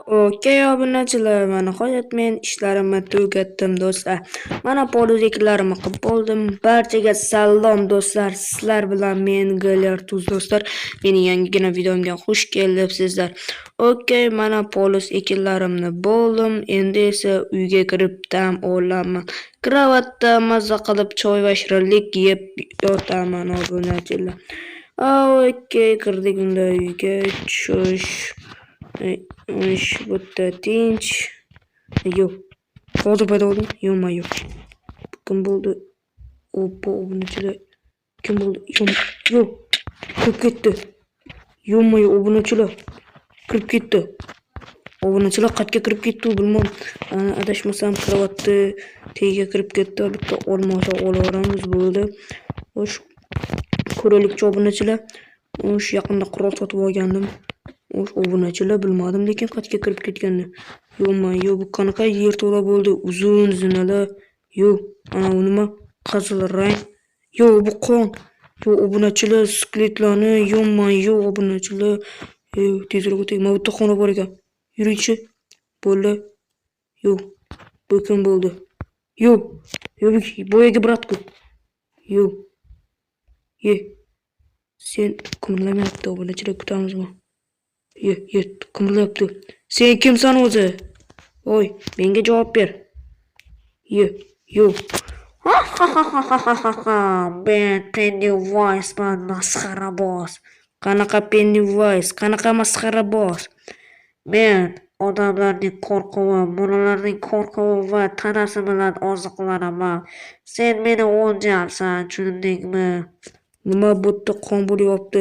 Okey obunachilar, nihoyat men ishlarimni tugatdim do'stlar. Mana polizeklarimni qilib bo'ldim. Barchaga salom do'stlar. Sizlar bilan men Galertuz do'stlar. Mening yangigina videomga xush kelibsizlar. Okey, mana polis ekinlarimni bo'ldim. Endi esa uyga kirib dam olaman. Kravatda maza qilib choy va shirinlik yeb yotaman obunachilar. Okey, kirdik unda uyga. Bitta tinch. Yo'q. Hozir paydo bo'ldim. Yo'q. Kim bo'ldi? Oppo obunachilar. Kim bo'ldi? Yo'q. Kirib ketdi. Yo'q, obunachilar. Kirib ketdi. Obunachilar qayerga kirib ketdi bilmam. Adashmasam kravatni tagiga kirib ketdi. Bitta olmosa olaveramiz bo'ldi. Xo'sh. Ko'raylikchi obunachilar. O'sh yaqinda qurol sotib olgandim. Obunachilar bilmadim lekin qayerga kirib ketganini. Yo'q, bu qanaqa yerto'la bo'ldi? Uzun zinalar. Yo'q, ana nima? Qizil rang. Yo'q, bu qon. Yo'q, obunachilar skeletlarni yo'q obunachilar. Tezroq o'taylik. Mana bu yerda xona bor ekan. Yuraychi. Bo'ldi. Yo'q. Bu kim bo'ldi? Yo'q, boyaga bratku. Yo'q. Sen qimirlamayapti, obunachilar kutamizmi? Qimirlayapti. Sen kimsan o'zi? Voy, menga javob ber. Yo'q. Ben Pennywise masxaraboz. Qanaqa Pennywise? Qanaqa masxaraboz? Men odamlarning qo'rquvi, bolalarning qo'rquvi va tanasi bilan oziqlanaman. Sen meni o'ldirsan, tushundingmi? Nima bu yerda qon bo'lyapti?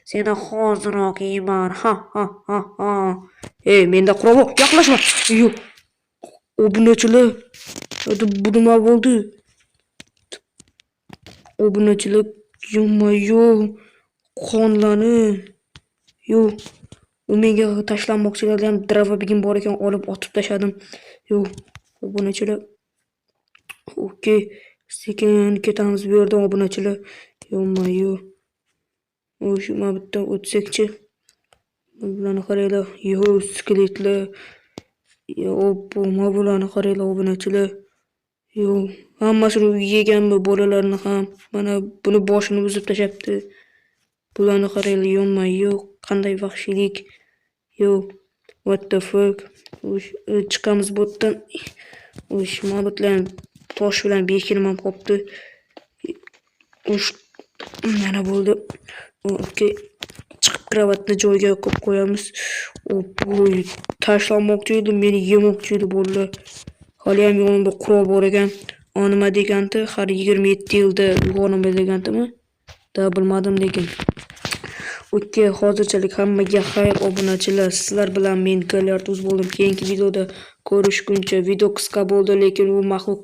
Seni hoziroq yeyman. Menda qurol yo'q. Yaqinlashma. Yo'q. Obunachilar. Bu nima bo'ldi? Obunachilar, yo'q. Qonlarni. Yo'q. U menga tashlanmoqchilardan dravabigim bor ekan, olib otib tashladim. Yo'q. Obunachilar. Okey. Sekin ketamiz bu yerdan obunachilar. Yo'q. O'sha mana bitta o'tsakchi. Bularni qaranglar. Yo'q, skeletlar. Oppo, mana bularni qaranglar obunachilar. Yo'q, hammasini yeganmi bolalarni ham. Mana buni boshini uzib tashabdi. Bularni qaranglar, yo'q. Qanday vahshiylik. Yo'q. What the fuck? Chiqamiz bu yerdan. Mana bularni tosh bilan bekilib ham qopti. Mana bo'ldi. Okey. Chiqib kravatni joyiga qo'yib qo'yamiz. Tashlanmoqchi edi, meni yemoqchi edi bolalar. Hali ham yonimda qurol bor ekan. Nima degandi? Har 27 yilda uyg'onaman degandimi? Bilmadim lekin. Okey, hozirchalik hammaga xayr obunachilar. Sizlar bilan men Galertuz bo'ldim. Keyingi videoda ko'rishguncha. Video qisqa bo'ldi, lekin u maxluq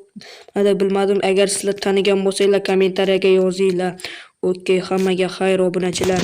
bilmadim. Agar sizlar tanigan bo'lsanglar kommentariyaga yozinglar. Okey, hammaga xayr obunachilar.